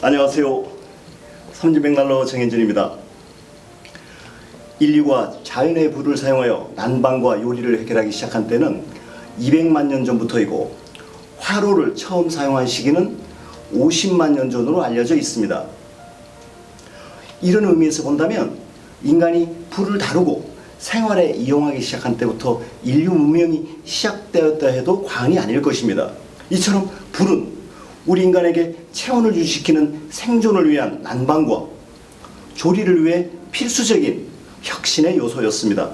안녕하세요. 삼진백난로 정현진입니다. 인류가 자연의 불을 사용하여 난방과 요리를 해결하기 시작한 때는 200만 년 전부터이고, 화로를 처음 사용한 시기는 50만 년 전으로 알려져 있습니다. 이런 의미에서 본다면 인간이 불을 다루고 생활에 이용하기 시작한 때부터 인류 문명이 시작되었다 해도 과언이 아닐 것입니다. 이처럼 불은 우리 인간에게 체온을 유지시키는 생존을 위한 난방과 조리를 위해 필수적인 혁신의 요소였습니다.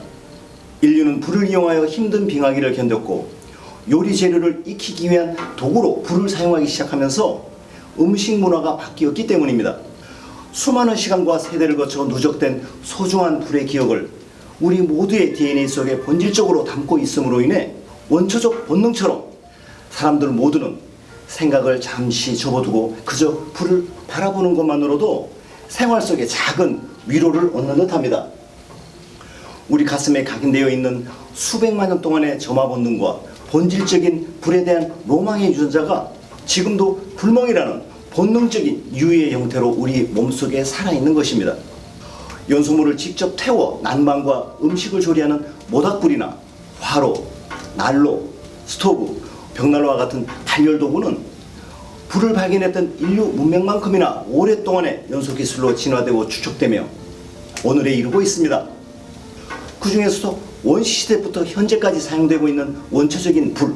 인류는 불을 이용하여 힘든 빙하기를 견뎠고, 요리 재료를 익히기 위한 도구로 불을 사용하기 시작하면서 음식 문화가 바뀌었기 때문입니다. 수많은 시간과 세대를 거쳐 누적된 소중한 불의 기억을 우리 모두의 DNA 속에 본질적으로 담고 있음으로 인해 원초적 본능처럼 사람들 모두는 생각을 잠시 접어두고 그저 불을 바라보는 것만으로도 생활 속에 작은 위로를 얻는 듯합니다. 우리 가슴에 각인되어 있는 수백만 년 동안의 점화 본능과 본질적인 불에 대한 로망의 유전자가 지금도 불멍이라는 본능적인 유의의 형태로 우리 몸속에 살아있는 것입니다. 연소물을 직접 태워 난방과 음식을 조리하는 모닥불이나 화로, 난로, 스토브, 벽난로와 같은 발열도구는 불을 발견했던 인류 문명만큼이나 오랫동안의 연소기술로 진화되고 추적되며 오늘에 이르고 있습니다. 그 중에서도 원시시대부터 현재까지 사용되고 있는 원초적인 불,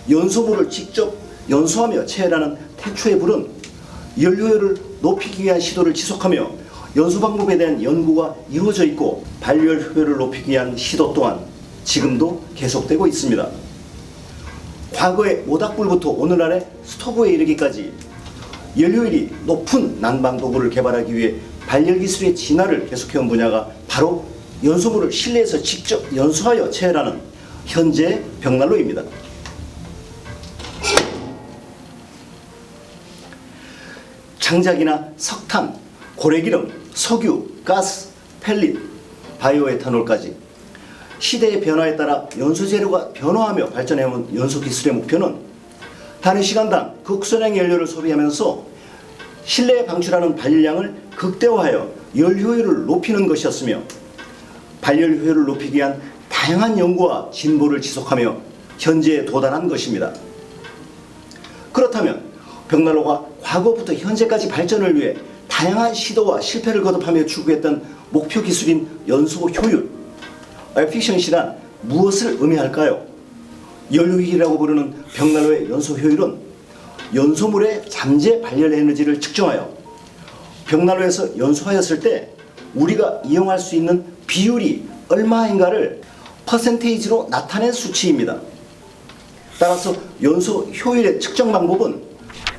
연소물을 직접 연소하며 체열하는 태초의 불은 연료율을 높이기 위한 시도를 지속하며 연소 방법에 대한 연구가 이루어져 있고, 발열 효율을 높이기 위한 시도 또한 지금도 계속되고 있습니다. 과거의 모닥불부터 오늘날의 스토브에 이르기까지 연료율이 높은 난방 도구를 개발하기 위해 발열 기술의 진화를 계속해온 분야가 바로 연소물을 실내에서 직접 연소하여 체열하는 현재의 벽난로입니다. 장작이나 석탄, 고래기름, 석유, 가스, 펠릿, 바이오에탄올까지 시대의 변화에 따라 연소 재료가 변화하며 발전해온 연소 기술의 목표는 단위 시간당 극소량의 연료를 소비하면서 실내에 방출하는 발열량을 극대화하여 열효율을 높이는 것이었으며, 발열 효율을 높이기 위한 다양한 연구와 진보를 지속하며 현재에 도달한 것입니다. 그렇다면 벽난로가 과거부터 현재까지 발전을 위해 다양한 시도와 실패를 거듭하며 추구했던 목표 기술인 연소 효율, 에피션시란 무엇을 의미할까요? 연료위기라고 부르는 벽난로의 연소 효율은 연소물의 잠재 발열 에너지를 측정하여 벽난로에서 연소하였을 때 우리가 이용할 수 있는 비율이 얼마인가를 퍼센테이지로 나타낸 수치입니다. 따라서 연소 효율의 측정 방법은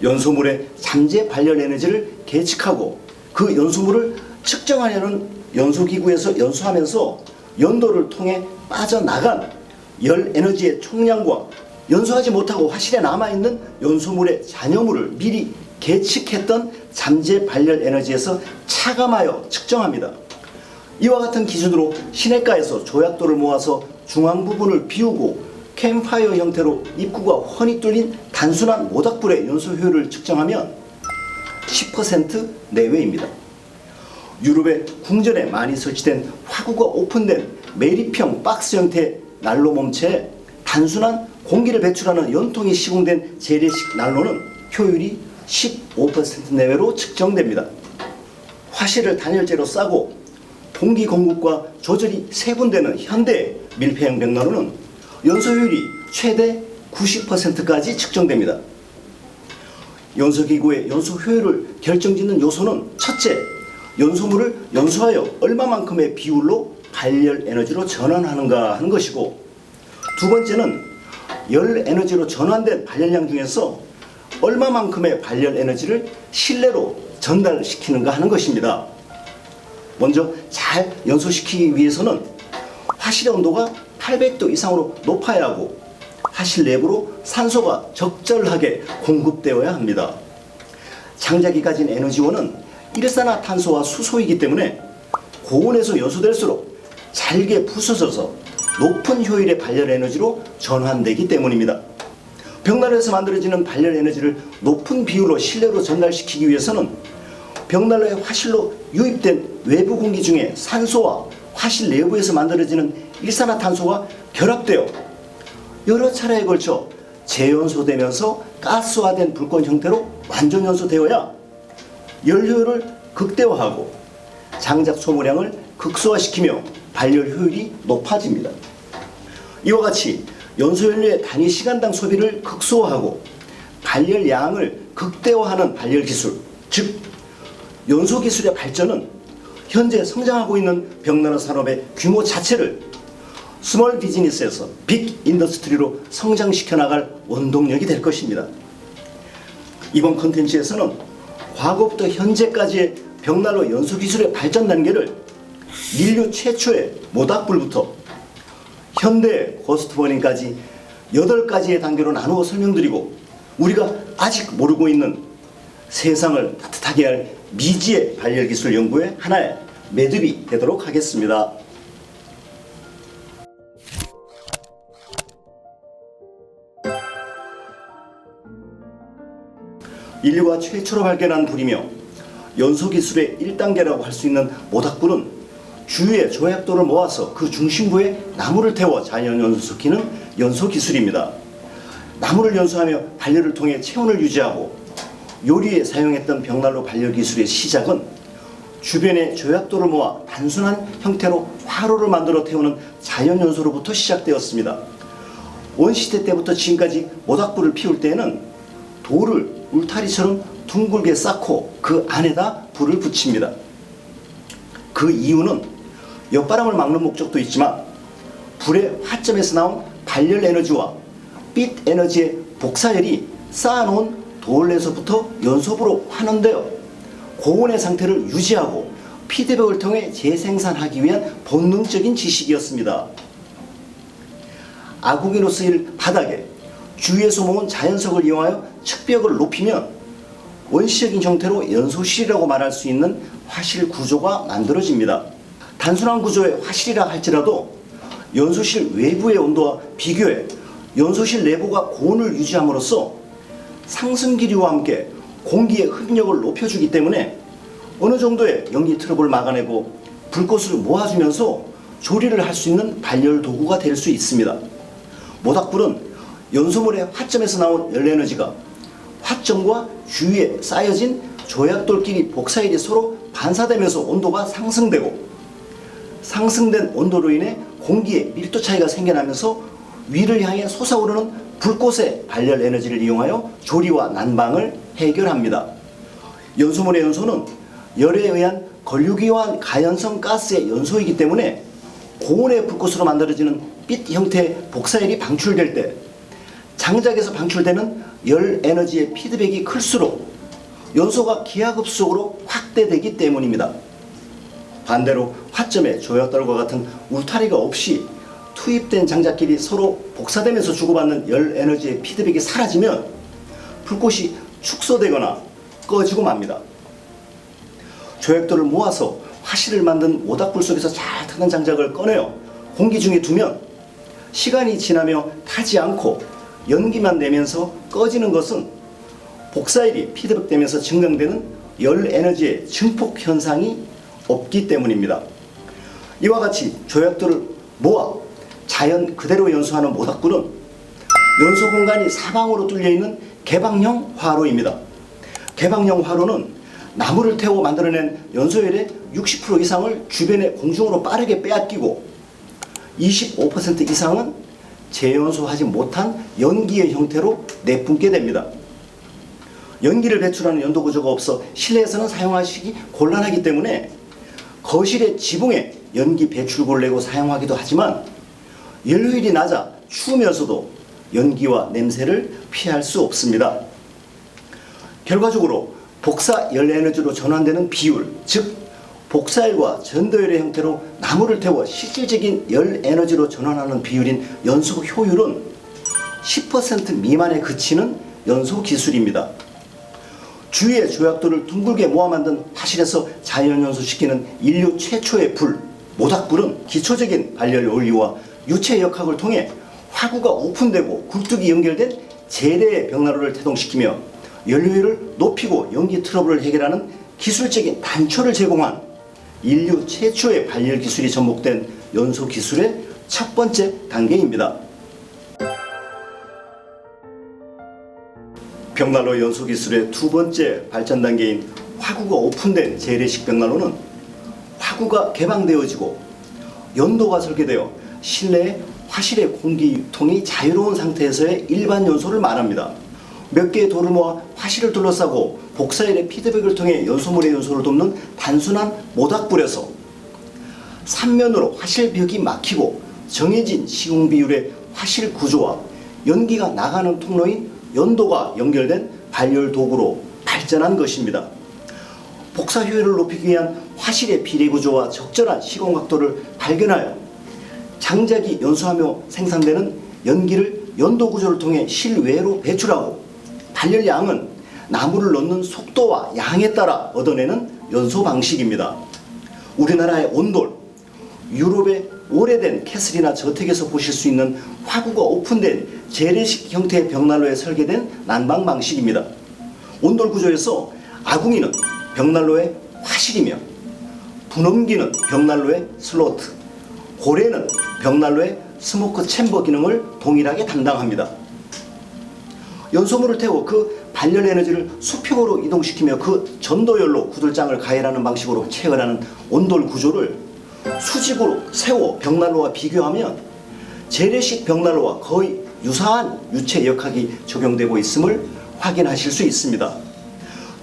연소물의 잠재 발열 에너지를 계측하고 그 연소물을 측정하려는 연소기구에서 연소하면서 연도를 통해 빠져나간 열 에너지의 총량과 연소하지 못하고 화실에 남아있는 연소물의 잔여물을 미리 계측했던 잠재 발열 에너지에서 차감하여 측정합니다. 이와 같은 기준으로 시내가에서 조약돌을 모아서 중앙 부분을 비우고 캠파이어 형태로 입구가 훤히 뚫린 단순한 모닥불의 연소 효율을 측정하면 10% 내외입니다. 유럽의 궁전에 많이 설치된 화구가 오픈된 매립형 박스 형태의 난로 몸체에 단순한 공기를 배출하는 연통이 시공된 재래식 난로는 효율이 15% 내외로 측정됩니다. 화실을 단열재로 싸고 공기 공급과 조절이 세분되는 현대 밀폐형 벽난로는 연소효율이 최대 90%까지 측정됩니다. 연소기구의 연소 효율을 결정짓는 요소는 첫째, 연소물을 연소하여 얼마만큼의 비율로 발열 에너지로 전환하는가 하는 것이고, 두 번째는 열 에너지로 전환된 발열량 중에서 얼마만큼의 발열 에너지를 실내로 전달시키는가 하는 것입니다. 먼저 잘 연소시키기 위해서는 화실의 온도가 800도 이상으로 높아야 하고 화실 내부로 산소가 적절하게 공급되어야 합니다. 장작이 가진 에너지원은 일산화탄소와 수소이기 때문에 고온에서 연소될수록 잘게 부서져서 높은 효율의 발열 에너지로 전환되기 때문입니다. 벽난로에서 만들어지는 발열 에너지를 높은 비율로 실내로 전달시키기 위해서는 벽난로에 화실로 유입된 외부 공기 중에 산소와 화실 내부에서 만들어지는 일산화탄소가 결합되어 여러 차례에 걸쳐 재연소되면서 가스화된 불꽃 형태로 완전 연소되어야 연료를 극대화하고 장작 소모량을 극소화시키며 발열 효율이 높아집니다. 이와 같이 연소연료의 단위 시간당 소비를 극소화하고 발열량을 극대화하는 발열 기술, 즉 연소 기술의 발전은 현재 성장하고 있는 벽난로 산업의 규모 자체를 스몰 비즈니스에서 빅 인더스트리로 성장시켜 나갈 원동력이 될 것입니다. 이번 콘텐츠에서는 과거부터 현재까지의 벽난로 연소 기술의 발전 단계를 인류 최초의 모닥불부터 현대 고스트버닝까지 8가지의 단계로 나누어 설명드리고, 우리가 아직 모르고 있는 세상을 따뜻하게 할 미지의 발열 기술 연구의 하나의 매듭이 되도록 하겠습니다. 인류가 최초로 발견한 불이며 연소 기술의 1단계라고 할 수 있는 모닥불은 주위에 조약돌을 모아서 그 중심부에 나무를 태워 자연 연소시키는 연소 기술입니다. 나무를 연소하며 발열을 통해 체온을 유지하고 요리에 사용했던 벽난로 발열 기술의 시작은 주변에 조약돌을 모아 단순한 형태로 화로를 만들어 태우는 자연 연소로부터 시작되었습니다. 원시대 때부터 지금까지 모닥불을 피울 때에는 돌을 울타리처럼 둥글게 쌓고 그 안에다 불을 붙입니다. 그 이유는 엿바람을 막는 목적도 있지만 불의 화점에서 나온 발열 에너지와 빛 에너지의 복사열이 쌓아놓은 돌에서부터 연소부로 환원되어 고온의 상태를 유지하고 피드백을 통해 재생산하기 위한 본능적인 지식이었습니다. 아궁이로 쓰일 바닥에 주위에서 모은 자연석을 이용하여 측벽을 높이면 원시적인 형태로 연소실이라고 말할 수 있는 화실 구조가 만들어집니다. 단순한 구조의 화실이라 할지라도 연소실 외부의 온도와 비교해 연소실 내부가 고온을 유지함으로써 상승기류와 함께 공기의 흡력을 높여주기 때문에 어느 정도의 연기 트러블을 막아내고 불꽃을 모아주면서 조리를 할 수 있는 발열 도구가 될 수 있습니다. 모닥불은 연소물의 화점에서 나온 열 에너지가 화점과 주위에 쌓여진 조약돌끼리 복사열이 서로 반사되면서 온도가 상승되고, 상승된 온도로 인해 공기의 밀도 차이가 생겨나면서 위를 향해 솟아오르는 불꽃의 발열 에너지를 이용하여 조리와 난방을 해결합니다. 연소물의 연소는 열에 의한 걸류기와 가연성 가스의 연소이기 때문에 고온의 불꽃으로 만들어지는 빛 형태의 복사열이 방출될 때 장작에서 방출되는 열 에너지의 피드백이 클수록 연소가 기하급수적으로 확대되기 때문입니다. 반대로 화점에 조약돌과 같은 울타리가 없이 투입된 장작끼리 서로 복사되면서 주고받는 열 에너지의 피드백이 사라지면 불꽃이 축소되거나 꺼지고 맙니다. 조약돌을 모아서 화실을 만든 모닥불 속에서 잘 타는 장작을 꺼내어 공기 중에 두면 시간이 지나며 타지 않고 연기만 내면서 꺼지는 것은 복사열이 피드백되면서 증강되는 열 에너지의 증폭 현상이 없기 때문입니다. 이와 같이 조약돌을 모아 자연 그대로 연소하는 모닥불은 연소 공간이 사방으로 뚫려 있는 개방형 화로입니다. 개방형 화로는 나무를 태워 만들어낸 연소열의 60% 이상을 주변의 공중으로 빠르게 빼앗기고 25% 이상은 재연소하지 못한 연기의 형태로 내뿜게 됩니다. 연기를 배출하는 연도 구조가 없어 실내에서는 사용하시기 곤란하기 때문에 거실의 지붕에 연기 배출구를 내고 사용하기도 하지만 연료율이 낮아 추우면서도 연기와 냄새를 피할 수 없습니다. 결과적으로 복사 열 에너지로 전환되는 비율, 즉 복사열과 전도열의 형태로 나무를 태워 실질적인 열 에너지로 전환하는 비율인 연소 효율은 10% 미만에 그치는 연소 기술입니다. 주위에 조약돌을 둥글게 모아 만든 화실에서 자연 연소시키는 인류 최초의 불, 모닥불은 기초적인 발열 원리와 유체 역학을 통해 화구가 오픈되고 굴뚝이 연결된 재래 벽난로를 태동시키며 연료율을 높이고 연기 트러블을 해결하는 기술적인 단초를 제공한 인류 최초의 발열 기술이 접목된 연소 기술의 첫 번째 단계입니다. 벽난로 연소 기술의 두 번째 발전 단계인 화구가 오픈된 재래식 벽난로는 화구가 개방되어지고 연도가 설계되어 실내에 화실의 공기 유통이 자유로운 상태에서의 일반 연소를 말합니다. 몇 개의 돌을 모아 화실을 둘러싸고 복사일의 피드백을 통해 연소물의 연소를 돕는 단순한 모닥불에서 삼면으로 화실벽이 막히고 정해진 시공 비율의 화실 구조와 연기가 나가는 통로인 연도가 연결된 발열 도구로 발전한 것입니다. 복사 효율을 높이기 위한 화실의 비례 구조와 적절한 시공 각도를 발견하여 장작이 연소하며 생산되는 연기를 연도 구조를 통해 실외로 배출하고 발열량은 나무를 넣는 속도와 양에 따라 얻어내는 연소 방식입니다. 우리나라의 온돌, 유럽의 오래된 캐슬이나 저택에서 보실 수 있는 화구가 오픈된 재래식 형태의 벽난로에 설계된 난방 방식입니다. 온돌 구조에서 아궁이는 벽난로의 화실이며 분홍기는 벽난로의 슬로트, 고래는 벽난로의 스모크 챔버 기능을 동일하게 담당합니다. 연소물을 태워 그 발열 에너지를 수평으로 이동시키며 그 전도열로 구들장을 가열하는 방식으로 체결하는 온돌 구조를 수직으로 세워 벽난로와 비교하면 재래식 벽난로와 거의 유사한 유체 역학이 적용되고 있음을 확인하실 수 있습니다.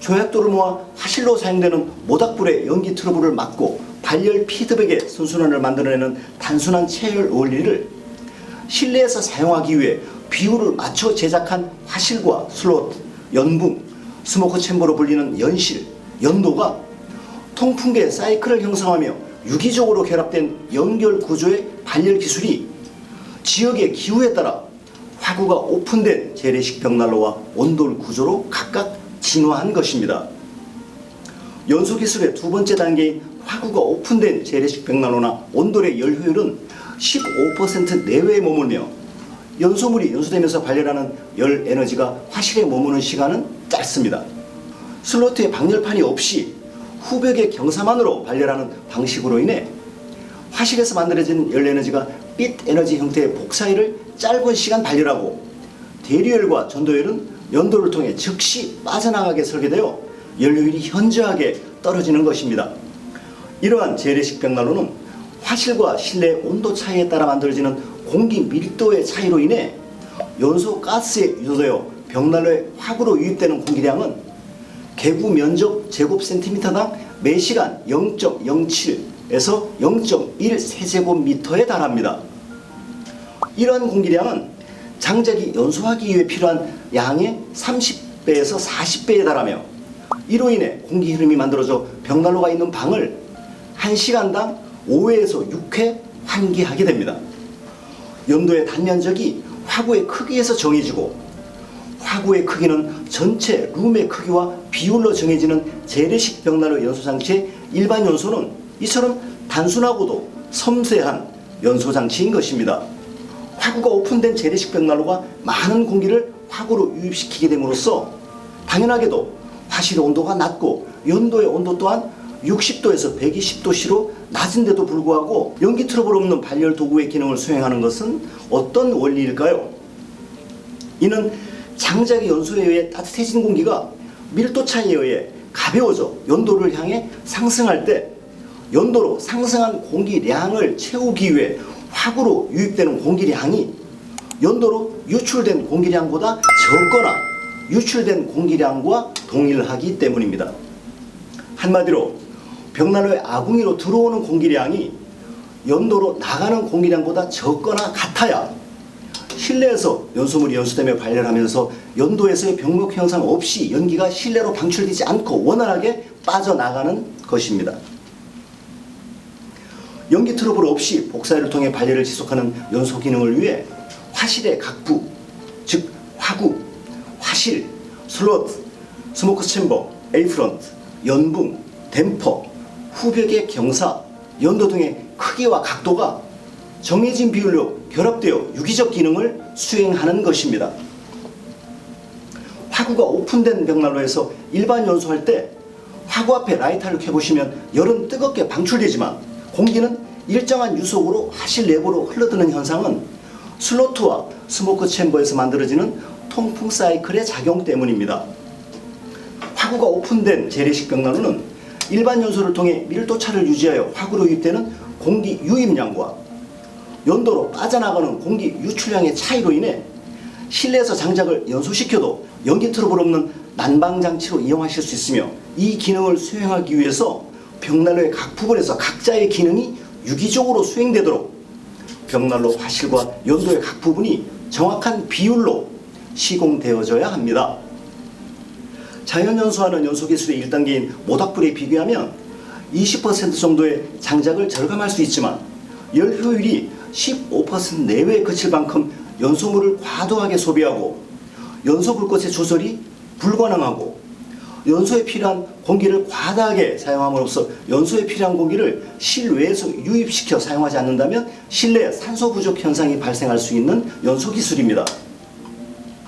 조약돌을 모아 화실로 사용되는 모닥불의 연기 트러블을 막고 발열 피드백의 선순환을 만들어내는 단순한 체열 원리를 실내에서 사용하기 위해 비율을 맞춰 제작한 화실과 슬로트, 연붕, 스모크 챔버로 불리는 연실, 연도가 통풍계 사이클을 형성하며 유기적으로 결합된 연결 구조의 발열 기술이 지역의 기후에 따라 화구가 오픈된 재래식 벽난로와 온돌 구조로 각각 진화한 것입니다. 연소 기술의 두 번째 단계인 화구가 오픈된 재래식 벽난로나 온돌의 열 효율은 15% 내외에 머물며 연소물이 연소되면서 발열하는 열 에너지가 화실에 머무는 시간은 짧습니다. 슬로트에 방열판이 없이 후벽의 경사만으로 발열하는 방식으로 인해 화실에서 만들어진 열 에너지가 빛 에너지 형태의 복사열을 짧은 시간 발열하고 대류열과 전도열은 연도를 통해 즉시 빠져나가게 설계되어 연료율이 현저하게 떨어지는 것입니다. 이러한 재래식 벽난로는 화실과 실내 온도 차이에 따라 만들어지는 공기 밀도의 차이로 인해 연소 가스에 유도되어 벽난로에 화구로 유입되는 공기량은 개구 면적 제곱센티미터당 매시간 0.07에서 0.1 세제곱미터에 달합니다. 이러한 공기량은 장작이 연소하기 위해 필요한 양의 30배에서 40배에 달하며 이로 인해 공기 흐름이 만들어져 벽난로가 있는 방을 1시간당 5회에서 6회 환기하게 됩니다. 연도의 단면적이 화구의 크기에서 정해지고 화구의 크기는 전체 룸의 크기와 비율로 정해지는 재래식 벽난로 연소장치의 일반 연소는 이처럼 단순하고도 섬세한 연소장치인 것입니다. 화구가 오픈된 재래식 벽난로가 많은 공기를 화구로 유입시키게 됨으로써 당연하게도 화실의 온도가 낮고 연도의 온도 또한 60도에서 120도씨로 낮은데도 불구하고 연기 트러블 없는 발열 도구의 기능을 수행하는 것은 어떤 원리일까요? 이는 장작의 연소에 의해 따뜻해진 공기가 밀도 차이에 의해 가벼워져 연도를 향해 상승할 때 연도로 상승한 공기량을 채우기 위해 화구로 유입되는 공기량이 연도로 유출된 공기량보다 적거나 유출된 공기량과 동일하기 때문입니다. 한마디로 벽난로의 아궁이로 들어오는 공기량이 연도로 나가는 공기량보다 적거나 같아야 실내에서 연소물이 연소되며 발열하면서 연도에서의 병목 현상 없이 연기가 실내로 방출되지 않고 원활하게 빠져나가는 것입니다. 연기 트러블 없이 복사열을 통해 발열을 지속하는 연소 기능을 위해 화실의 각부, 즉 화구, 화실, 슬로트, 스모크 챔버, 에이프런트, 연붕, 댐퍼, 후벽의 경사, 연도 등의 크기와 각도가 정해진 비율로 결합되어 유기적 기능을 수행하는 것입니다. 화구가 오픈된 벽난로에서 일반 연소할 때 화구 앞에 라이터를 켜보시면 열은 뜨겁게 방출되지만 공기는 일정한 유속으로 화실 내부로 흘러드는 현상은 슬로트와 스모크 챔버에서 만들어지는 통풍 사이클의 작용 때문입니다. 화구가 오픈된 재래식 벽난로는 일반 연소를 통해 밀도차를 유지하여 화구로 유입되는 공기 유입량과 연도로 빠져나가는 공기 유출량의 차이로 인해 실내에서 장작을 연소시켜도 연기 트러블 없는 난방장치로 이용하실 수 있으며, 이 기능을 수행하기 위해서 벽난로의 각 부분에서 각자의 기능이 유기적으로 수행되도록 벽난로 화실과 연도의 각 부분이 정확한 비율로 시공되어져야 합니다. 자연 연소하는 연소 기술의 1단계인 모닥불에 비교하면 20% 정도의 장작을 절감할 수 있지만 열 효율이 15% 내외에 그칠 만큼 연소물을 과도하게 소비하고 연소 불꽃의 조절이 불가능하고 연소에 필요한 공기를 과다하게 사용함으로써 연소에 필요한 공기를 실외에서 유입시켜 사용하지 않는다면 실내 산소 부족 현상이 발생할 수 있는 연소 기술입니다.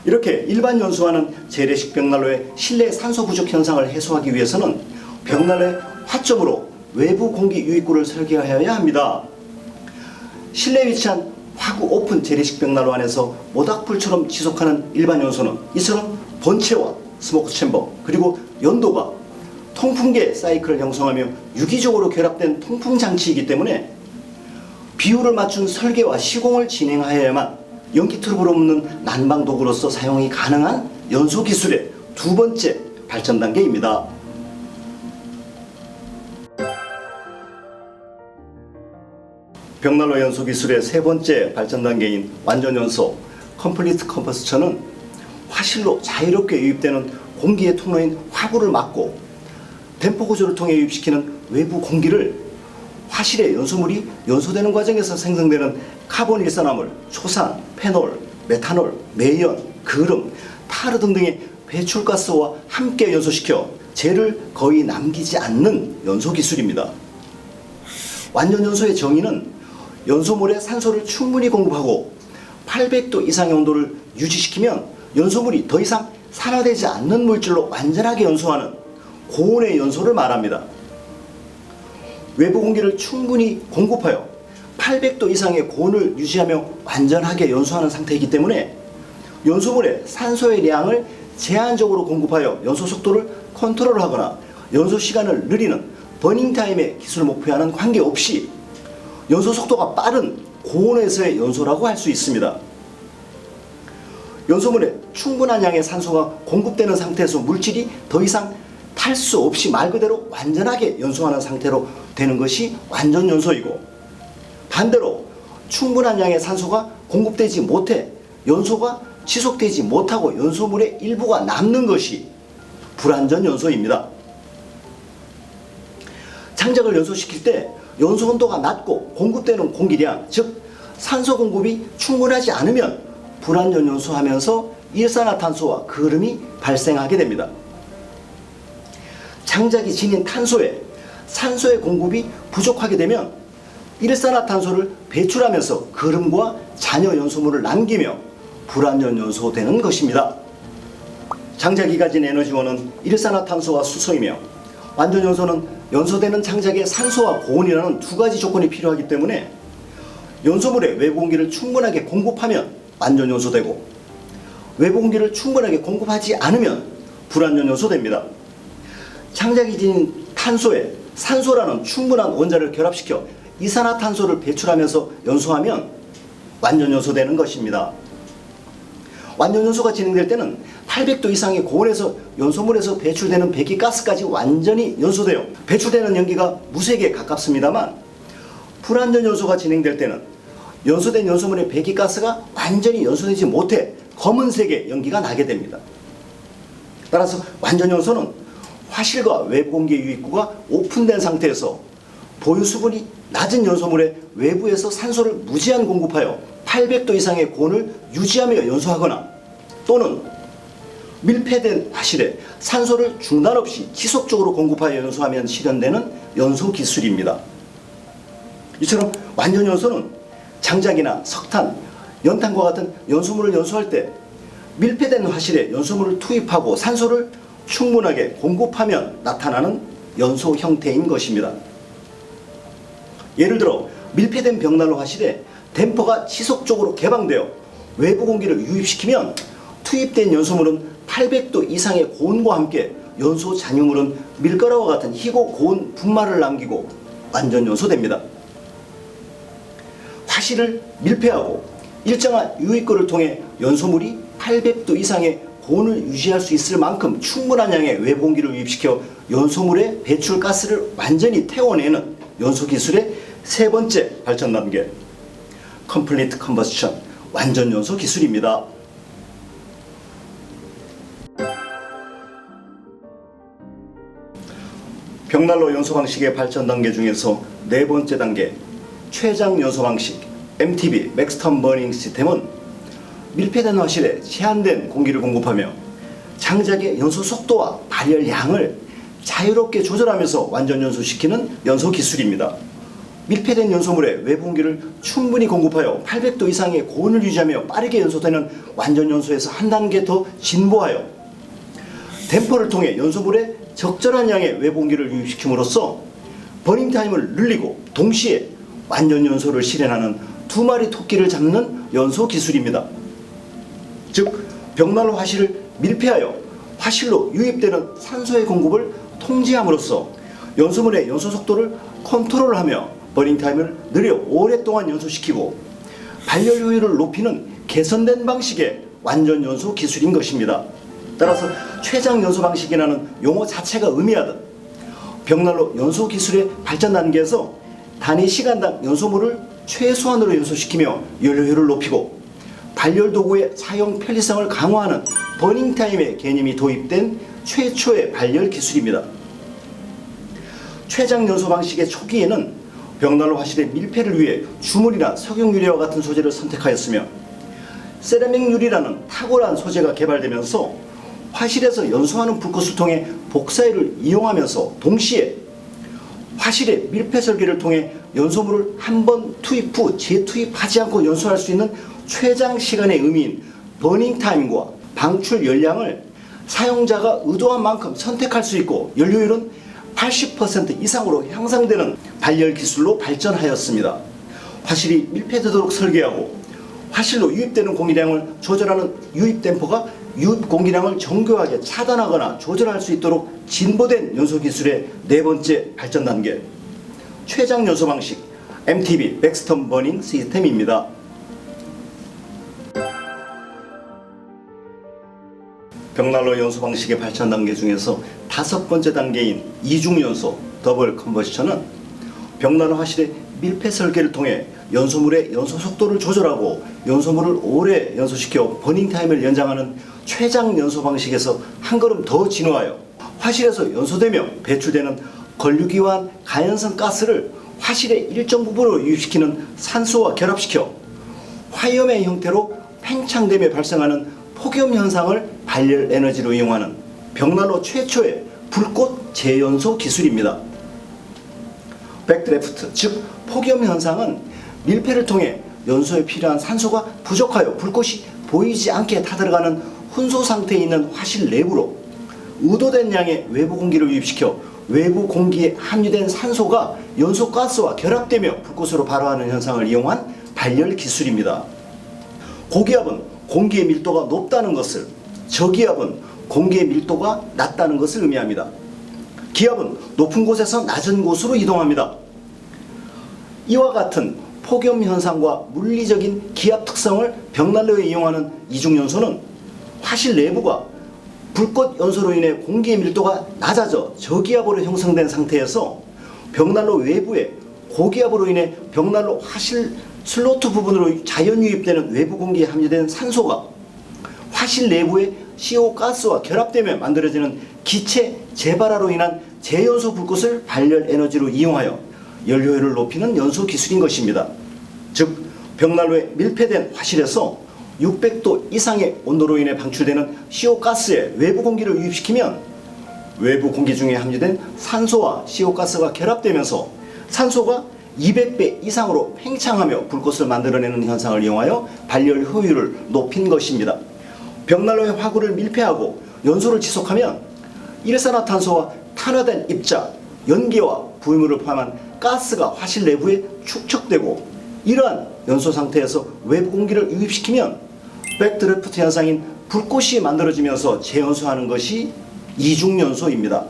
이렇게 일반 연소하는 재래식 벽난로의 실내 산소 부족 현상을 해소하기 위해서는 벽난로의 화점으로 외부 공기 유입구를 설계하여야 합니다. 실내에 위치한 화구 오픈 재래식 벽난로 안에서 모닥불처럼 지속하는 일반 연소는 이처럼 본체와 스모크 챔버 그리고 연도가 통풍계 사이클을 형성하며 유기적으로 결합된 통풍 장치이기 때문에 비율을 맞춘 설계와 시공을 진행하여야만 연기 트러블 없는 난방 도구로서 사용이 가능한 연소 기술의 두 번째 발전 단계입니다. 벽난로 연소 기술의 세 번째 발전 단계인 완전 연소 컴플리트 컴퍼스처는 화실로 자유롭게 유입되는 공기의 통로인 화구를 막고 댐퍼 구조를 통해 유입시키는 외부 공기를 화실의 연소물이 연소되는 과정에서 생성되는 카본 일산화물, 초산, 페놀, 메탄올, 매연, 그름, 타르 등등의 배출가스와 함께 연소시켜 재를 거의 남기지 않는 연소 기술입니다. 완전 연소의 정의는 연소물에 산소를 충분히 공급하고 800도 이상의 온도를 유지시키면 연소물이 더 이상 산화되지 않는 물질로 완전하게 연소하는 고온의 연소를 말합니다. 외부 공기를 충분히 공급하여 800도 이상의 고온을 유지하며 완전하게 연소하는 상태이기 때문에 연소물에 산소의量을 제한적으로 공급하여 연소 속도를 컨트롤하거나 연소 시간을 늘리는 버닝타임의 기술 목표와는 관계없이 연소 속도가 빠른 고온에서의 연소라고 할 수 있습니다. 연소물에 충분한 양의 산소가 공급되는 상태에서 물질이 더 이상 탈 수 없이 말 그대로 완전하게 연소하는 상태로 되는 것이 완전 연소이고, 반대로 충분한 양의 산소가 공급되지 못해 연소가 지속되지 못하고 연소물의 일부가 남는 것이 불완전 연소입니다. 장작을 연소시킬 때 연소 온도가 낮고 공급되는 공기량, 즉 산소 공급이 충분하지 않으면 불완전 연소하면서 일산화탄소와 그름이 발생하게 됩니다. 장작이 지닌 탄소에 산소의 공급이 부족하게 되면 일산화탄소를 배출하면서 그름과 잔여 연소물을 남기며 불완전 연소되는 것입니다. 장작이 가진 에너지원은 일산화탄소와 수소이며, 완전 연소는 연소되는 장작에 산소와 고온이라는 두 가지 조건이 필요하기 때문에 연소물에 외부 공기를 충분하게 공급하면 완전 연소되고, 외부 공기를 충분하게 공급하지 않으면 불완전 연소됩니다. 장작이 지닌 탄소에 산소라는 충분한 원자를 결합시켜 이산화탄소를 배출하면서 연소하면 완전 연소되는 것입니다. 완전 연소가 진행될 때는 800도 이상의 고온에서 연소물에서 배출되는 배기가스까지 완전히 연소되어 배출되는 연기가 무색에 가깝습니다만, 불완전 연소가 진행될 때는 연소된 연소물의 배기가스가 완전히 연소되지 못해 검은색의 연기가 나게 됩니다. 따라서 완전 연소는 화실과 외부 공기 유입구가 오픈된 상태에서 보유 수분이 낮은 연소물의 외부에서 산소를 무제한 공급하여 800도 이상의 고온을 유지하며 연소하거나, 또는 밀폐된 화실에 산소를 중단 없이 지속적으로 공급하여 연소하면 실현되는 연소 기술입니다. 이처럼 완전 연소는 장작이나 석탄, 연탄과 같은 연소물을 연소할 때 밀폐된 화실에 연소물을 투입하고 산소를 충분하게 공급하면 나타나는 연소 형태인 것입니다. 예를 들어 밀폐된 벽난로 화실에 댐퍼가 지속적으로 개방되어 외부 공기를 유입시키면 투입된 연소물은 800도 이상의 고온과 함께 연소 잔유물은 밀가루와 같은 희고 고온 분말을 남기고 완전 연소됩니다. 화실을 밀폐하고 일정한 유입구를 통해 연소물이 800도 이상의 고온을 유지할 수 있을 만큼 충분한 양의 외부 공기를 유입시켜 연소물의 배출 가스를 완전히 태워내는 연소 기술의 세 번째 발전 단계, 컴플리트 컨버스션, 완전 연소 기술입니다. 벽난로 연소 방식의 발전 단계 중에서 네 번째 단계, 최장 연소 방식, MTB, 맥스턴 버닝 시스템은 밀폐된 화실에 제한된 공기를 공급하며 장작의 연소 속도와 발열량을 자유롭게 조절하면서 완전 연소시키는 연소 기술입니다. 밀폐된 연소물에 외부 공기를 충분히 공급하여 800도 이상의 고온을 유지하며 빠르게 연소되는 완전 연소에서 한 단계 더 진보하여 댐퍼를 통해 연소물에 적절한 양의 외부 공기를 유입시킴으로써 버닝 타임을 늘리고 동시에 완전 연소를 실현하는 두 마리 토끼를 잡는 연소 기술입니다. 즉 벽난로 화실을 밀폐하여 화실로 유입되는 산소의 공급을 통제함으로써 연소물의 연소 속도를 컨트롤하며 버닝 타임을 느려 오랫동안 연소시키고 발열 효율을 높이는 개선된 방식의 완전 연소 기술인 것입니다. 따라서 최장 연소 방식이라는 용어 자체가 의미하듯 벽난로 연소 기술의 발전 단계에서 단위 시간당 연소물을 최소한으로 연소시키며 연료율을 높이고 발열 도구의 사용 편리성을 강화하는 버닝 타임의 개념이 도입된 최초의 발열 기술입니다. 최장 연소 방식의 초기에는 벽난로 화실의 밀폐를 위해 주물이나 석영 유리와 같은 소재를 선택하였으며 세라믹 유리라는 탁월한 소재가 개발되면서 화실에서 연소하는 불꽃을 통해 복사율을 이용하면서 동시에 화실의 밀폐 설계를 통해 연소물을 한 번 투입 후 재투입하지 않고 연소할 수 있는 최장 시간의 의미인 버닝 타임과 방출 열량을 사용자가 의도한 만큼 선택할 수 있고 연료율은 80% 이상으로 향상되는 발열 기술로 발전하였습니다. 화실이 밀폐되도록 설계하고 화실로 유입되는 공기량을 조절하는 유입 댐퍼가 유입 공기량을 정교하게 차단하거나 조절할 수 있도록 진보된 연소 기술의 네 번째 발전 단계, 최장 연소 방식 MTB 맥스턴 버닝 시스템입니다. 벽난로 연소 방식의 발전 단계 중에서 다섯 번째 단계인 이중 연소 더블 컨버션은 벽난로 화실의 밀폐 설계를 통해 연소물의 연소 속도를 조절하고 연소물을 오래 연소시켜 버닝 타임을 연장하는 최장 연소 방식에서 한 걸음 더 진화하여 화실에서 연소되며 배출되는 걸류기와 가연성 가스를 화실의 일정 부분으로 유입시키는 산소와 결합시켜 화염의 형태로 팽창되며 발생하는 폭염 현상을 발열 에너지로 이용하는 벽난로 최초의 불꽃 재연소 기술입니다. 백드래프트, 즉 폭염 현상은 밀폐를 통해 연소에 필요한 산소가 부족하여 불꽃이 보이지 않게 타들어가는 훈소 상태에 있는 화실 내부로 의도된 양의 외부 공기를 유입시켜 외부 공기에 함유된 산소가 연소 가스와 결합되며 불꽃으로 발화하는 현상을 이용한 발열 기술입니다. 고기압은 공기의 밀도가 높다는 것을, 저기압은 공기의 밀도가 낮다는 것을 의미합니다. 기압은 높은 곳에서 낮은 곳으로 이동합니다. 이와 같은 폭염 현상과 물리적인 기압 특성을 벽난로에 이용하는 이중연소는 화실 내부가 불꽃 연소로 인해 공기의 밀도가 낮아져 저기압으로 형성된 상태에서 벽난로 외부에 고기압으로 인해 벽난로 화실 슬로트 부분으로 자연 유입되는 외부 공기에 함유된 산소가 화실 내부의 CO 가스와 결합되며 만들어지는 기체 재발화로 인한 재연소 불꽃을 발열 에너지로 이용하여 연료율을 높이는 연소 기술인 것입니다. 즉 벽난로에 밀폐된 화실에서 600도 이상의 온도로 인해 방출되는 CO 가스에 외부 공기를 유입시키면 외부 공기 중에 함유된 산소와 CO 가스가 결합되면서 산소가 200배 이상으로 팽창하며 불꽃을 만들어내는 현상을 이용하여 발열 효율을 높인 것입니다. 벽난로의 화구를 밀폐하고 연소를 지속하면 일산화탄소와 탄화된 입자, 연기와 부유물을 포함한 가스가 화실 내부에 축적되고 이러한 연소 상태에서 외부 공기를 유입시키면 백드래프트 현상인 불꽃이 만들어지면서 재연소하는 것이 이중연소입니다.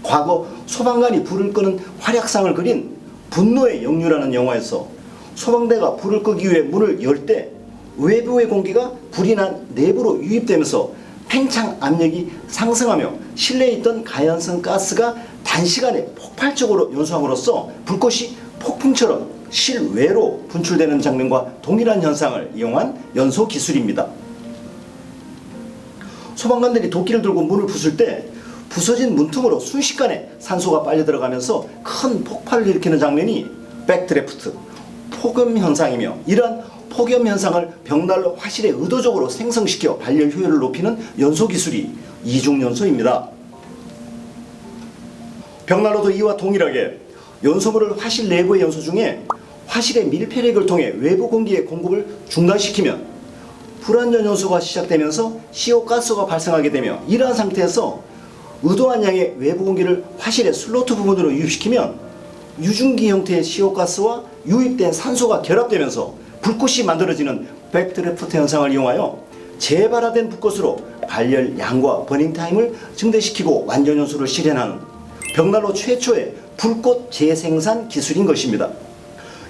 과거 소방관이 불을 끄는 활약상을 그린 분노의 역류라는 영화에서 소방대가 불을 끄기 위해 문을 열 때 외부의 공기가 불이 난 내부로 유입되면서 팽창 압력이 상승하며 실내에 있던 가연성 가스가 단시간에 폭발적으로 연소함으로써 불꽃이 폭풍처럼 실외로 분출되는 장면과 동일한 현상을 이용한 연소 기술입니다. 소방관들이 도끼를 들고 문을 부술 때 부서진 문틈으로 순식간에 산소가 빨려 들어가면서 큰 폭발을 일으키는 장면이 백드래프트, 폭염 현상이며 이러한 폭염 현상을 벽난로 화실에 의도적으로 생성시켜 발열 효율을 높이는 연소 기술이 이중연소입니다. 벽난로도 이와 동일하게 연소물을 화실 내부에 연소 중에 화실의 밀폐력을 통해 외부 공기의 공급을 중단시키면 불완전 연소가 시작되면서 CO 가스가 발생하게 되며 이러한 상태에서 의도한 양의 외부 공기를 화실의 슬로트 부분으로 유입시키면 유증기 형태의 CO 가스와 유입된 산소가 결합되면서 불꽃이 만들어지는 백드래프트 현상을 이용하여 재발화된 불꽃으로 발열 양과 버닝 타임을 증대시키고 완전 연소를 실현하는 벽난로 최초의 불꽃 재생산 기술인 것입니다.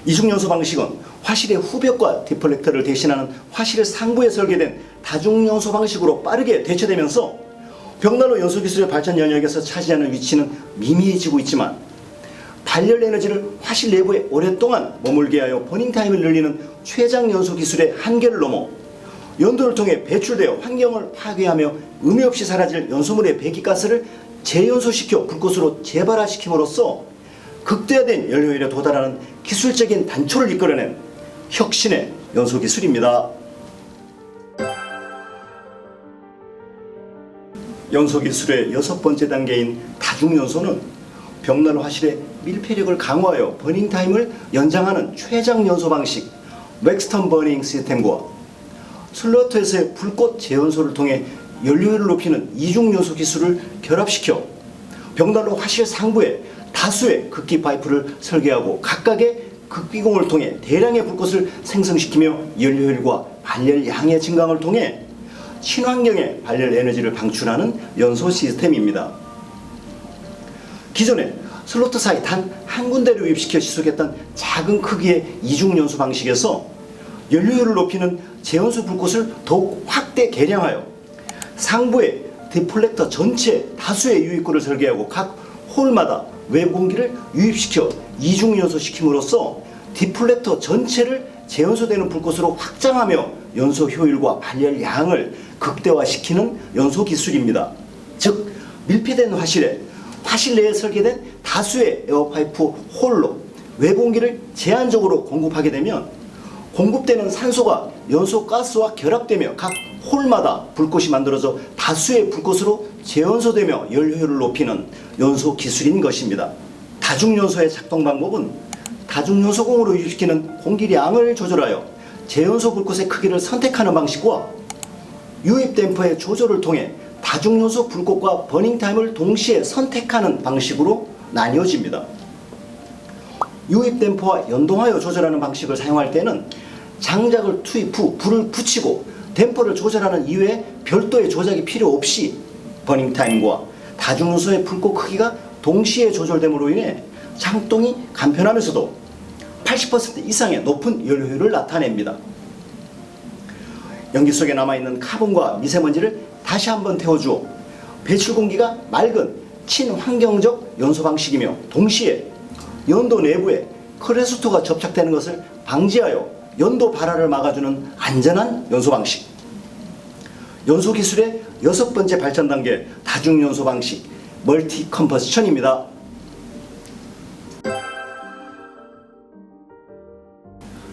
이중연소 방식은 화실의 후벽과 디플렉터를 대신하는 화실 상부에 설계된 다중연소 방식으로 빠르게 대체되면서 벽난로 연소 기술의 발전 영역에서 차지하는 위치는 미미해지고 있지만 발열 에너지를 화실 내부에 오랫동안 머물게 하여 버닝타임을 늘리는 최장 연소 기술의 한계를 넘어 연도를 통해 배출되어 환경을 파괴하며 의미 없이 사라질 연소물의 배기가스를 재연소시켜 불꽃으로 재발화시킴으로써 극대화된 연료율에 도달하는 기술적인 단초를 이끌어낸 혁신의 연소 기술입니다. 연소 기술의 6번째 단계인 다중연소는 벽난로 화실의 밀폐력을 강화하여 버닝타임을 연장하는 최장 연소 방식 웩스턴 버닝 시스템과 슬로트에서의 불꽃 재연소를 통해 연료율을 높이는 이중연소 기술을 결합시켜 벽난로 화실 상부에 다수의 극기 파이프를 설계하고 각각의 극기공을 통해 대량의 불꽃을 생성시키며 연료율과 발열량의 증강을 통해 친환경의 발열 에너지를 방출하는 연소 시스템입니다. 기존에 슬로트 사이 단 한 군데를 유입시켜 지속했던 작은 크기의 이중연소 방식에서 연료율을 높이는 재연소 불꽃을 더욱 확대 개량하여 상부에 디플렉터 전체 다수의 유입구를 설계하고 각 홀마다 외부 공기를 유입시켜 이중연소시킴으로써 디플렉터 전체를 재연소되는 불꽃으로 확장하며 연소 효율과 발열량을 극대화시키는 연소 기술입니다. 즉 밀폐된 화실에 화실 내에 설계된 다수의 에어파이프 홀로 외부 공기를 제한적으로 공급하게 되면 공급되는 산소가 연소 가스와 결합되며 각 홀마다 불꽃이 만들어져 다수의 불꽃으로 재연소되며 연료율을 높이는 연소 기술인 것입니다. 다중연소의 작동 방법은 다중연소공으로 유입시키는 공기량을 조절하여 재연소 불꽃의 크기를 선택하는 방식과 유입 댐퍼의 조절을 통해 다중연소 불꽃과 버닝타임을 동시에 선택하는 방식으로 나뉘어집니다. 유입 댐퍼와 연동하여 조절하는 방식을 사용할 때는 장작을 투입 후 불을 붙이고 댐퍼를 조절하는 이외에 별도의 조작이 필요 없이 버닝타임과 다중연소의 불꽃 크기가 동시에 조절됨으로 인해 작동이 간편하면서도 80% 이상의 높은 연료율을 나타냅니다. 연기 속에 남아있는 카본과 미세먼지를 다시 한번 태워주어 배출 공기가 맑은 친환경적 연소 방식이며 동시에 연도 내부에 크레스토가 접착되는 것을 방지하여 연도 발화를 막아주는 안전한 연소 방식. 연소 기술의 6번째 발전 단계 다중연소 방식 멀티 컴퍼스천입니다.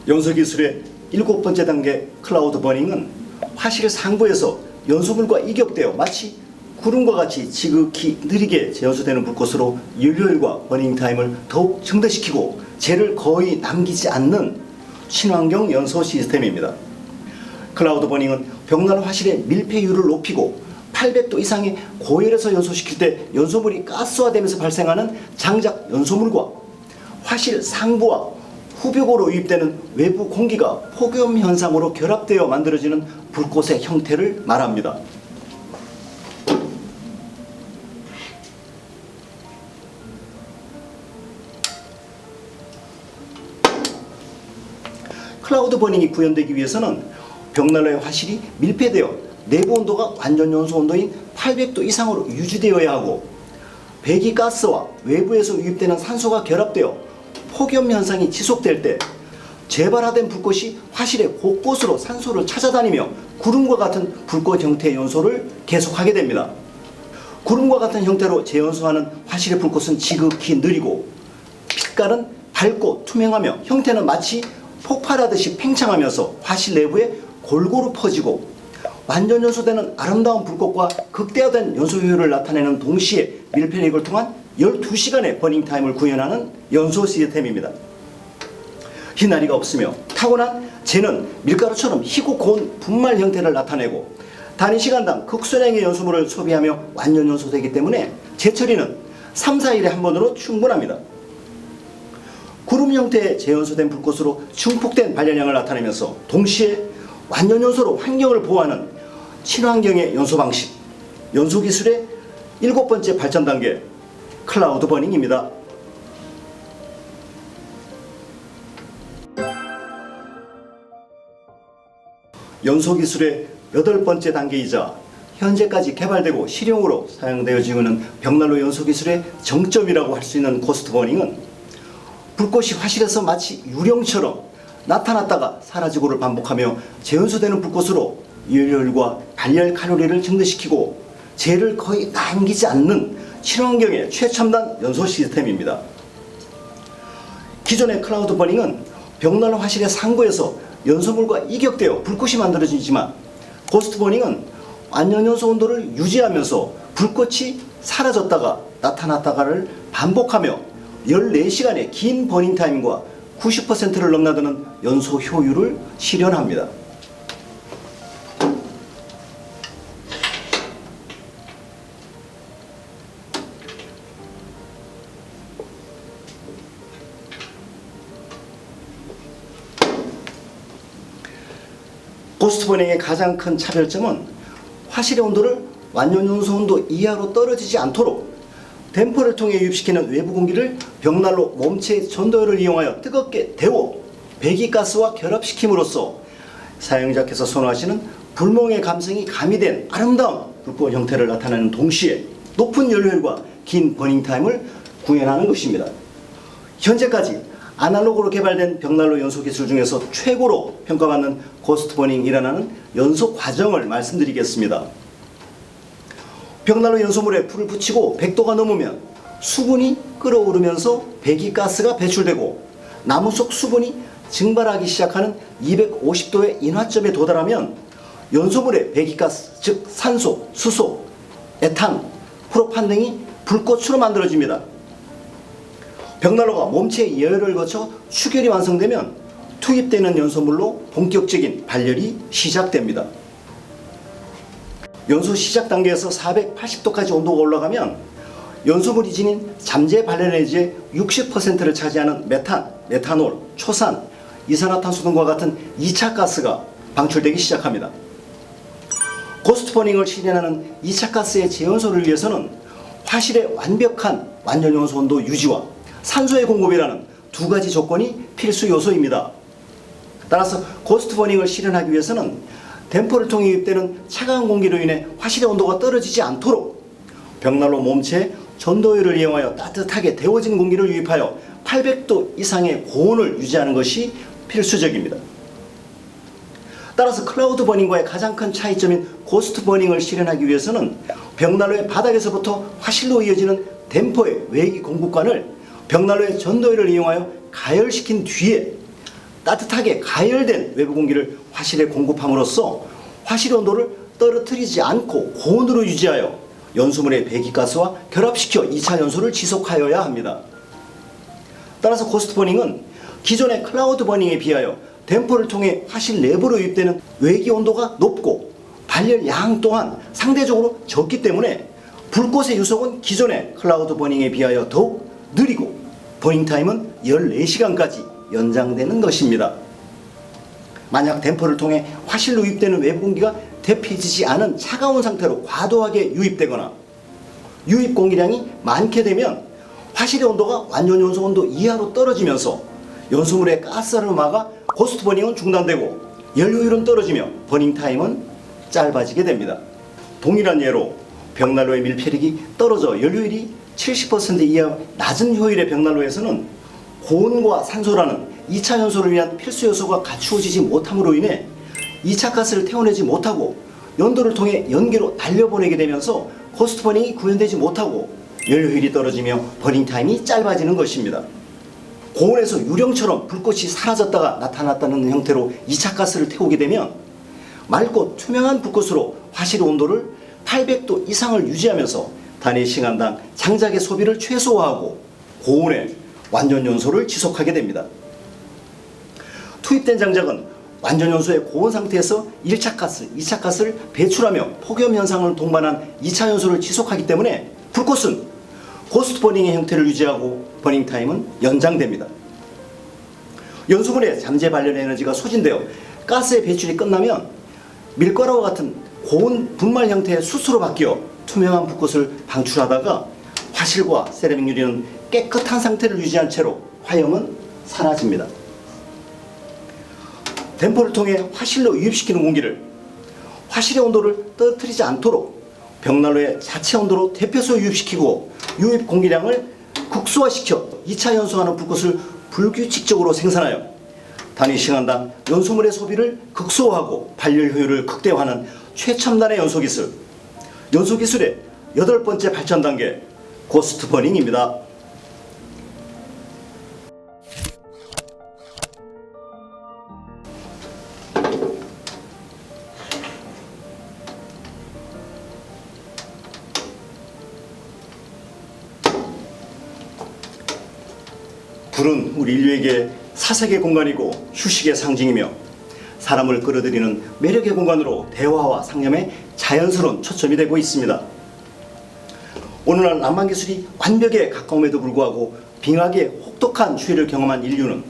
연소 기술의 7번째 단계 클라우드 버닝은 화실 상부에서 연소물과 이격되어 마치 구름과 같이 지극히 느리게 재연소되는 불꽃으로 연료율과 버닝 타임을 더욱 증대시키고 재를 거의 남기지 않는 친환경 연소 시스템입니다. 클라우드 버닝은 벽난 화실의 밀폐율을 높이고 800도 이상의 고열에서 연소시킬 때 연소물이 가스화되면서 발생하는 장작 연소물과 화실 상부와 후벽으로 유입되는 외부 공기가 폭염 현상으로 결합되어 만들어지는 불꽃의 형태를 말합니다. 클라우드 버닝이 구현되기 위해서는 벽난로의 화실이 밀폐되어 내부 온도가 완전 연소 온도인 800도 이상으로 유지되어야 하고 배기가스와 외부에서 유입되는 산소가 결합되어 폭염 현상이 지속될 때 재발화된 불꽃이 화실의 곳곳으로 산소를 찾아다니며 구름과 같은 불꽃 형태의 연소를 계속하게 됩니다. 구름과 같은 형태로 재연소하는 화실의 불꽃은 지극히 느리고 빛깔은 밝고 투명하며 형태는 마치 폭발하듯이 팽창하면서 화실 내부에 골고루 퍼지고 완전 연소되는 아름다운 불꽃과 극대화된 연소 효율을 나타내는 동시에 밀폐력을 통한 12시간의 버닝 타임을 구현하는 연소 시스템입니다. 흰아리가 없으며 타고난 재는 밀가루처럼 희고 고운 분말 형태를 나타내고 단위 시간당 극소량의 연소물을 소비하며 완전 연소되기 때문에 재처리는 3, 4일에 한 번으로 충분합니다. 구름 형태의 재연소된 불꽃으로 증폭된 발열량을 나타내면서 동시에 완전 연소로 환경을 보호하는 친환경의 연소 방식, 연소 기술의 7번째 발전 단계, 클라우드 버닝입니다. 연소 기술의 8번째 단계이자 현재까지 개발되고 실용으로 사용되어지고 있는 벽난로 연소 기술의 정점이라고 할 수 있는 고스트 버닝은 불꽃이 화실에서 마치 유령처럼 나타났다가 사라지고를 반복하며 재연소되는 불꽃으로 열열과 발열 칼로리를 증대시키고 재를 거의 남기지 않는 친환경의 최첨단 연소 시스템입니다. 기존의 클라우드 버닝은 벽난로 화실의 상부에서 연소물과 이격되어 불꽃이 만들어지지만 고스트 버닝은 완전 연소 온도를 유지하면서 불꽃이 사라졌다가 나타났다가를 반복하며 14시간의 긴 버닝 타임과 90%를 넘나드는 연소 효율을 실현합니다. 고스트 버닝의 가장 큰 차별점은 화실의 온도를 완전 연소 온도 이하로 떨어지지 않도록 댐퍼를 통해 유입시키는 외부 공기를 벽난로 몸체의 전도열을 이용하여 뜨겁게 데워 배기가스와 결합시킴으로써 사용자께서 선호하시는 불멍의 감성이 가미된 아름다운 불꽃 형태를 나타내는 동시에 높은 연료율과 긴 버닝 타임을 구현하는 것입니다. 현재까지 아날로그로 개발된 벽난로 연소 기술 중에서 최고로 평가받는 고스트 버닝이라는 연소 과정을 말씀드리겠습니다. 벽난로 연소물에 불을 붙이고 100도가 넘으면 수분이 끓어오르면서 배기가스가 배출되고 나무 속 수분이 증발하기 시작하는 250도의 인화점에 도달하면 연소물의 배기가스, 즉 산소, 수소, 에탄, 프로판 등이 불꽃으로 만들어집니다. 벽난로가 몸체의 예열을 거쳐 추결이 완성되면 투입되는 연소물로 본격적인 발열이 시작됩니다. 연소 시작 단계에서 480도까지 온도가 올라가면 연소물이 지닌 잠재 발열에너지의 60%를 차지하는 메탄, 메탄올, 초산, 이산화탄소 등과 같은 2차 가스가 방출되기 시작합니다. 고스트 버닝을 실현하는 2차 가스의 재연소를 위해서는 화실의 완벽한 완전 연소 온도 유지와 산소의 공급이라는 두 가지 조건이 필수 요소입니다. 따라서 고스트 버닝을 실현하기 위해서는 댐퍼를 통해 유입되는 차가운 공기로 인해 화실의 온도가 떨어지지 않도록 벽난로 몸체에 전도열을 이용하여 따뜻하게 데워진 공기를 유입하여 800도 이상의 고온을 유지하는 것이 필수적입니다. 따라서 클라우드 버닝과의 가장 큰 차이점인 고스트 버닝을 실현하기 위해서는 벽난로의 바닥에서부터 화실로 이어지는 댐퍼의 외기 공급관을 벽난로의 전도열을 이용하여 가열시킨 뒤에 따뜻하게 가열된 외부 공기를 화실에 공급함으로써 화실 온도를 떨어뜨리지 않고 고온으로 유지하여 연소물의 배기가스와 결합시켜 2차 연소를 지속하여야 합니다. 따라서 고스트 버닝은 기존의 클라우드 버닝에 비하여 댐퍼를 통해 화실 내부로 유입되는 외기 온도가 높고 발열 양 또한 상대적으로 적기 때문에 불꽃의 유속은 기존의 클라우드 버닝에 비하여 더욱 느리고 버닝 타임은 14시간까지 연장되는 것입니다. 만약 댐퍼를 통해 화실로 유입되는 외부 공기가 대피해지지 않은 차가운 상태로 과도하게 유입되거나 유입 공기량이 많게 되면 화실의 온도가 완전 연소 온도 이하로 떨어지면서 연소물의 가스를 막아 고스트 버닝은 중단되고 연료율은 떨어지며 버닝 타임은 짧아지게 됩니다. 동일한 예로 벽난로의 밀폐력이 떨어져 연료율이 70% 이하 낮은 효율의 벽난로에서는 고온과 산소라는 2차 연소를 위한 필수 요소가 갖추어지지 못함으로 인해 2차 가스를 태워내지 못하고 연도를 통해 연기로 날려보내게 되면서 고스트 버닝이 구현되지 못하고 연료율이 떨어지며 버닝 타임이 짧아지는 것입니다. 고온에서 유령처럼 불꽃이 사라졌다가 나타났다는 형태로 2차 가스를 태우게 되면 맑고 투명한 불꽃으로 화실의 온도를 800도 이상을 유지하면서 단위 시간당 장작의 소비를 최소화하고 고온에 완전 연소를 지속하게 됩니다. 투입된 장작은 완전 연소의 고온 상태에서 1차 가스, 2차 가스를 배출하며 폭염 현상을 동반한 2차 연소를 지속하기 때문에 불꽃은 고스트 버닝의 형태를 유지하고 버닝 타임은 연장됩니다. 연소물의 잠재 발열 에너지가 소진되어 가스의 배출이 끝나면 밀가루와 같은 고온 분말 형태의 숯으로 바뀌어 투명한 불꽃을 방출하다가 화실과 세라믹 유리는 깨끗한 상태를 유지한 채로 화염은 사라집니다. 댐퍼를 통해 화실로 유입시키는 공기를 화실의 온도를 떨어뜨리지 않도록 벽난로의 자체 온도로 대표소 유입시키고 유입 공기량을 극소화시켜 2차 연소하는 불꽃을 불규칙적으로 생산하여 단위 시간당 연소물의 소비를 극소화하고 발열 효율을 극대화하는 최첨단의 연소기술, 연소기술의 8번째 발전 단계 고스트 버닝입니다. 불은 우리 인류에게 사색의 공간이고 휴식의 상징이며 사람을 끌어들이는 매력의 공간으로 대화와 상념에 자연스러운 초점이 되고 있습니다. 오늘날 난방기술이 완벽에 가까움에도 불구하고 빙하기의 혹독한 추위를 경험한 인류는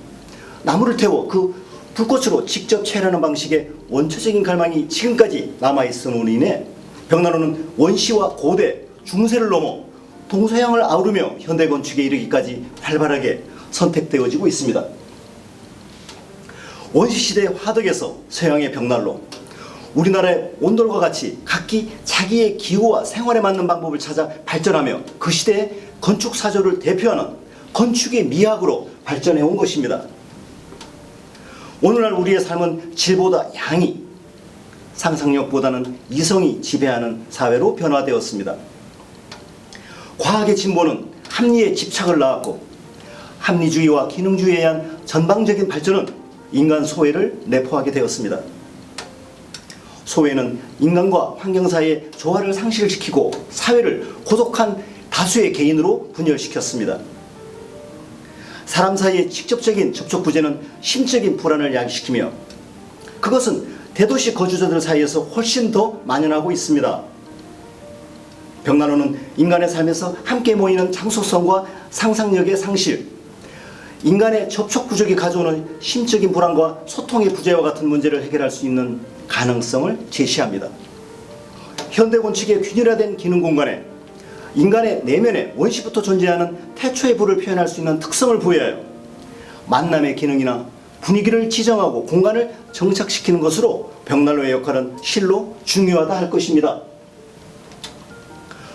나무를 태워 그 불꽃으로 직접 체열하는 방식의 원초적인 갈망이 지금까지 남아있음으로 인해 벽난로는 원시와 고대, 중세를 넘어 동서양을 아우르며 현대건축에 이르기까지 활발하게 선택되어지고 있습니다. 원시시대의 화덕에서 서양의 벽난로, 우리나라의 온돌과 같이 각기 자기의 기호와 생활에 맞는 방법을 찾아 발전하며 그 시대의 건축 사조를 대표하는 건축의 미학으로 발전해 온 것입니다. 오늘날 우리의 삶은 질보다 양이, 상상력보다는 이성이 지배하는 사회로 변화되었습니다. 과학의 진보는 합리에 집착을 낳았고 합리주의와 기능주의에 의한 전방적인 발전은 인간 소외를 내포하게 되었습니다. 소외는 인간과 환경 사이의 조화를 상실시키고 사회를 고독한 다수의 개인으로 분열시켰습니다. 사람 사이의 직접적인 접촉 부재는 심적인 불안을 야기시키며 그것은 대도시 거주자들 사이에서 훨씬 더 만연하고 있습니다. 벽난로는 인간의 삶에서 함께 모이는 장소성과 상상력의 상실, 인간의 접촉 부족이 가져오는 심적인 불안과 소통의 부재와 같은 문제를 해결할 수 있는 가능성을 제시합니다. 현대 건축의 균일화된 기능 공간에 인간의 내면에 원시부터 존재하는 태초의 불을 표현할 수 있는 특성을 부여하여 만남의 기능이나 분위기를 지정하고 공간을 정착시키는 것으로 벽난로의 역할은 실로 중요하다 할 것입니다.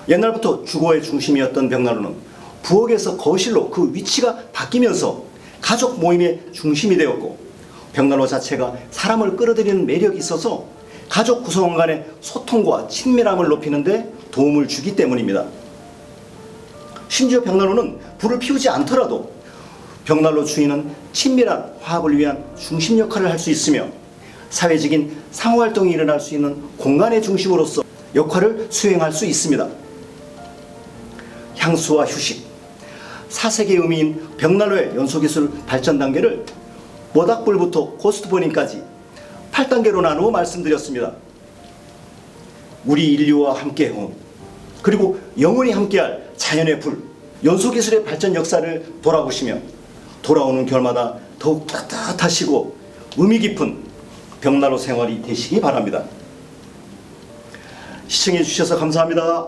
옛날부터 주거의 중심이었던 벽난로는 부엌에서 거실로 그 위치가 바뀌면서 가족 모임의 중심이 되었고 벽난로 자체가 사람을 끌어들이는 매력이 있어서 가족 구성원 간의 소통과 친밀함을 높이는 데 도움을 주기 때문입니다. 심지어 벽난로는 불을 피우지 않더라도 벽난로 주인은 친밀한 화합을 위한 중심 역할을 할 수 있으며 사회적인 상호활동이 일어날 수 있는 공간의 중심으로서 역할을 수행할 수 있습니다. 향수와 휴식, 사색의 의미인 벽난로의 연소기술 발전 단계를 모닥불부터 고스트버닝까지 8단계로 나누어 말씀드렸습니다. 우리 인류와 함께 해온, 그리고 영원히 함께할 자연의 불, 연소기술의 발전 역사를 돌아보시며 돌아오는 겨울마다 더욱 따뜻하시고 의미 깊은 벽난로 생활이 되시기 바랍니다. 시청해 주셔서 감사합니다.